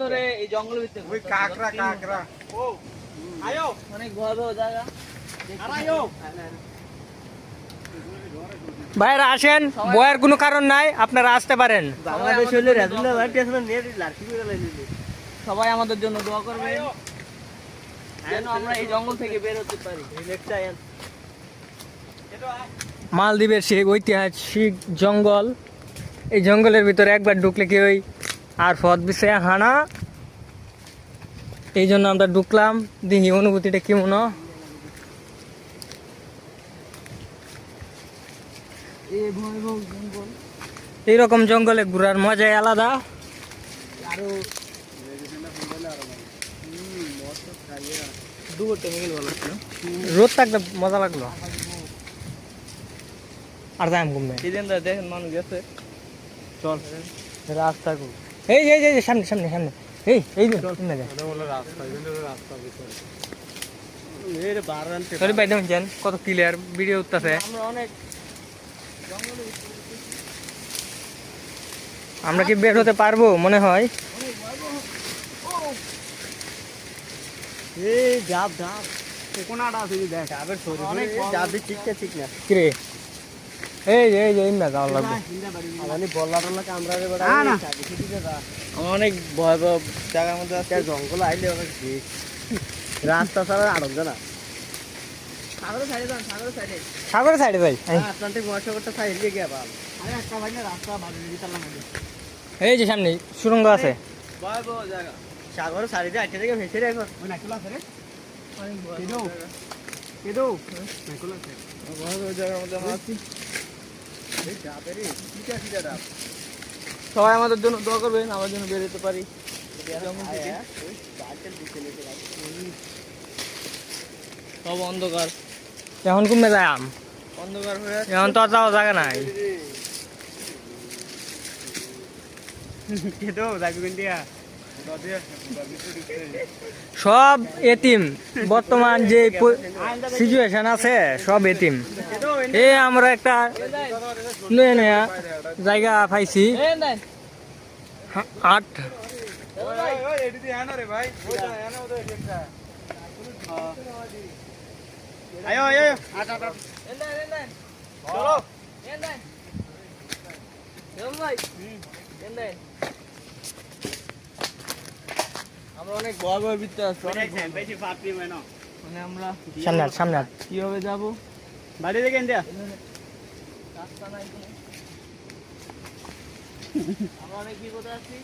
ধরে এই জঙ্গলের ভিতরে ওই কাকড়া কাকড়া ও আয়ো অনেক ভয়াবহ জায়গা। আয়ো ভাইরা আসেন, বয়ার কোনো কারণ নাই, আপনারা আসতে পারেন। বাংলাদেশ হইলে রাজুল্লাহ ভাই টেসমান নিয়ে লাঠি করে লাইলি। সবাই আমাদের জন্য দোয়া করবেন যেন আমরা এই জঙ্গল থেকে বের হতে পারি। মালদ্বীপের সেই ঐতিহাসিক জঙ্গল, এই জঙ্গলের ভিতরে একবার ঢুকলে কি ওই আর পথ বিষয়ে হানা। এই জন্য আমরা ঢুকলাম, দেখি অনুভূতিটা কেমন। এই ভয়াবহ জঙ্গল এইরকম জঙ্গলে ঘোরার মজাই আলাদা। আরো দুটো মিল ভালো ছিল। রোদ থাকলে মজা লাগলো। আর যাই ঘুমবে সেদিন দেখেন মানুষ গেছে। চল রাস্তা এই এই এই সামনে সামনে সামনে এই এই সরি ভাই দেখেন কত ক্লিয়ার ভিডিও উঠতেছে। আমরা অনেক আমরা কি বের হতে পারবো মনে হয়? এই ডাব ডাব কোনাটা আছে দেখ ডাবের সরি অনেক ডাব ঠিকটা ঠিক না কিরে এই এই এই না যাওয়া লাগবে। আমি বললা টল্লা কামড়ারে বড় অনেক ভয়াবহ জায়গার মধ্যে আছে। জঙ্গল আইলে অনেক ভিড়, রাস্তা ছাড়া আড়ক জানা। সাগরের সাইডে যান, সাগরের সাইডে, সাগরের সাইডে যাই। আটলান্টিক মহাসাগরটা সাইড দিয়ে গিয়ে বাল। আরে একটা ভাই না রাস্তা বাড়ি দিতালাম মধ্যে। এই যে সামনে সুরঙ্গ আছে। ভয়াবহ জায়গা। সাগরের সাইডে আইতে থেকে ভেসে রে এখন। ওই নাকুলা আছে রে। অনেক ভয়াবহ। কেদো নাকুলা আছে। ভয়াবহ জায়গার মধ্যে আমরা আছি। এই ডাবেরে কিটা কিটা ডাব। সবাই আমাদের জন্য দোয়া করবেন, আমার জন্য বের হতে পারি সব অন্ধকার। এখন কমে যায় অন্ধকার হয়ে এখন তো আর যাওয়া জায়গা নাই। সব এতিম, বর্তমান যে সিচুয়েশন আছে সব এতিম। এ আমরা একটা নয়া নয়া জায়গা পাইছি। 8 আয়ো আয়ো আটা আটা চলো আমরা অনেক ভয়াবহ ভিতরে আছি। মানে আমরা সামনে সামনে কিভাবে যাবো? বাড়ি থেকে ইন্ডিয়া রাস্তা নাই কোনো। আমরা অনেক বিপদে আছি।